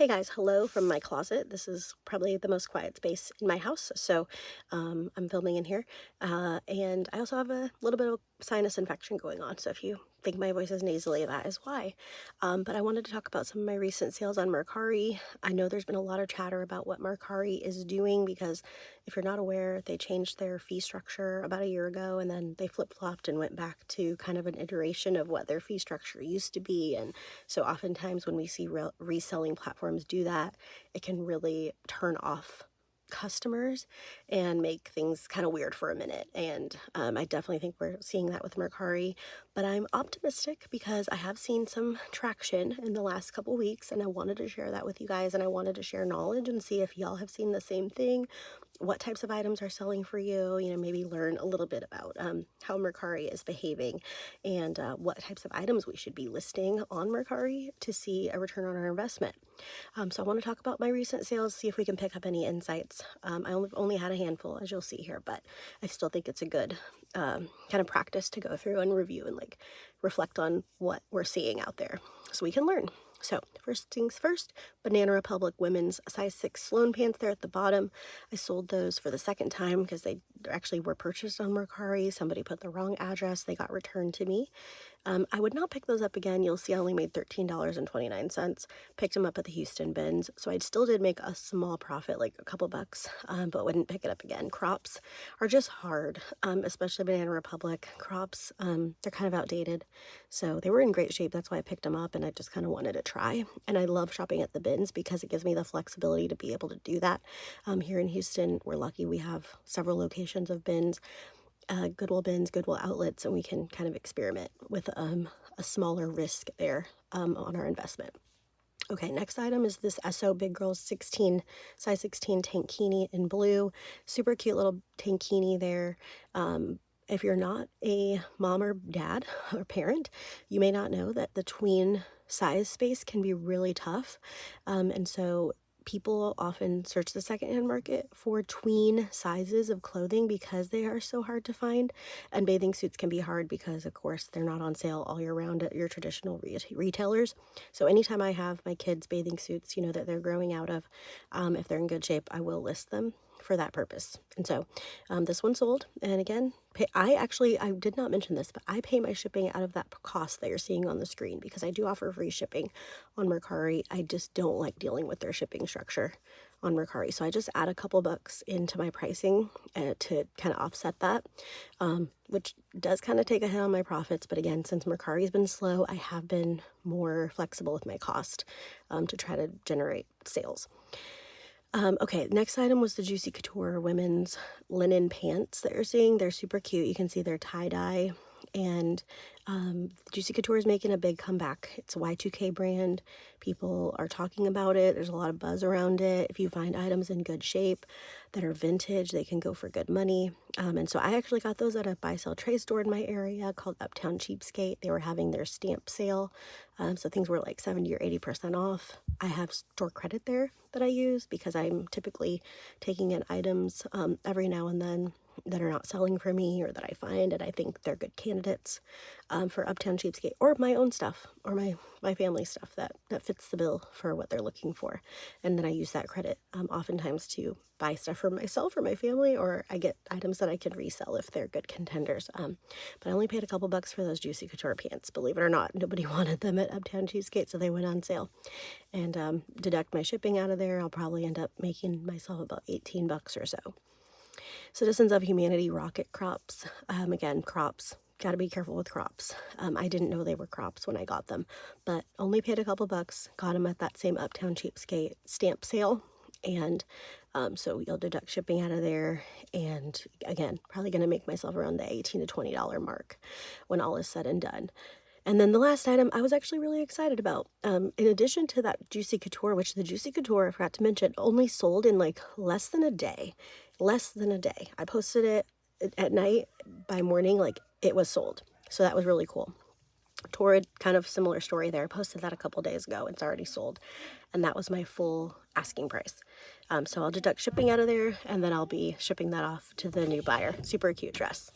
Hey guys, hello from my closet. This is probably the most quiet space in my house, so I'm filming in here. And I also have a little bit of sinus infection going on, so if you think my voice is nasally, that is why. But I wanted to talk about some of my recent sales on Mercari. I know there's been a lot of chatter about what Mercari is doing because if you're not aware, they changed their fee structure about a year ago, and then they flip-flopped and went back to kind of an iteration of what their fee structure used to be. And so oftentimes when we see reselling platforms do that, it can really turn off customers and make things kind of weird for a minute. And I definitely think we're seeing that with Mercari, but I'm optimistic because I have seen some traction in the last couple weeks, and I wanted to share that with you guys, and I wanted to share knowledge and see if y'all have seen the same thing, what types of items are selling for you, maybe learn a little bit about how Mercari is behaving and what types of items we should be listing on Mercari to see a return on our investment. So I want to talk about my recent sales, see if we can pick up any insights. I only had a handful, as you'll see here, but I still think it's a good kind of practice to go through and review and reflect on what we're seeing out there so we can learn. So first things first, Banana Republic women's size 6 Sloan pants there at the bottom. I sold those for the second time because they actually were purchased on Mercari. Somebody put the wrong address. They got returned to me. I would not pick those up again. You'll see I only made $13.29. Picked them up at the Houston bins. So I still did make a small profit, like a couple bucks, but wouldn't pick it up again. Crops are just hard, especially Banana Republic crops. They're kind of outdated. So they were in great shape. That's why I picked them up, and I just kind of wanted to try. And I love shopping at the bins because it gives me the flexibility to be able to do that. Here in Houston, we're lucky we have several locations of bins. Goodwill bins, Goodwill outlets, and we can kind of experiment with a smaller risk there on our investment. Okay, next item is this Esso Big Girls size 16 tankini in blue. Super cute little tankini there. If you're not a mom or dad or parent, you may not know that the tween size space can be really tough. And so people often search the secondhand market for tween sizes of clothing because they are so hard to find. And bathing suits can be hard because, of course, they're not on sale all year round at your traditional retailers. So anytime I have my kids' bathing suits, that they're growing out of, if they're in good shape, I will list them for that purpose. And so this one sold. And again, I did not mention this, but I pay my shipping out of that cost that you're seeing on the screen because I do offer free shipping on Mercari. I just don't like dealing with their shipping structure on Mercari. So I just add a couple bucks into my pricing to kind of offset that, which does kind of take a hit on my profits. But again, since Mercari's been slow, I have been more flexible with my cost to try to generate sales. Okay, next item was the Juicy Couture women's linen pants that you're seeing. They're super cute. You can see they're tie-dye, and Juicy Couture is making a big comeback. It's a Y2K brand. People are talking about it. There's a lot of buzz around it. If you find items in good shape that are vintage, they can go for good money. And so I actually got those at a buy-sell trade store in my area called Uptown Cheapskate. They were having their stamp sale, so things were like 70 or 80% off. I have store credit there that I use because I'm typically taking in items every now and then that are not selling for me or that I find and I think they're good candidates for Uptown Cheapskate or my own stuff or my family stuff that fits the bill for what they're looking for. And then I use that credit oftentimes to buy stuff for myself or my family, or I get items that I can resell if they're good contenders. But I only paid a couple bucks for those Juicy Couture pants. Believe it or not, nobody wanted them at Uptown Cheapskate, so they went on sale. And deduct my shipping out of there, I'll probably end up making myself about 18 bucks or so. Citizens of Humanity Rocket crops. Again, crops. Got to be careful with crops. I didn't know they were crops when I got them, but only paid a couple bucks. Got them at that same Uptown Cheapskate stamp sale. And so you'll deduct shipping out of there. And again, probably going to make myself around the $18 to $20 mark when all is said and done. And then the last item I was actually really excited about. In addition to that Juicy Couture, which the Juicy Couture, I forgot to mention, only sold in like less than a day. I posted it at night. By morning, like it was sold. So that was really cool. Torrid, kind of similar story there. I posted that a couple days ago. It's already sold. And that was my full asking price. So I'll deduct shipping out of there, and then I'll be shipping that off to the new buyer. Super cute dress.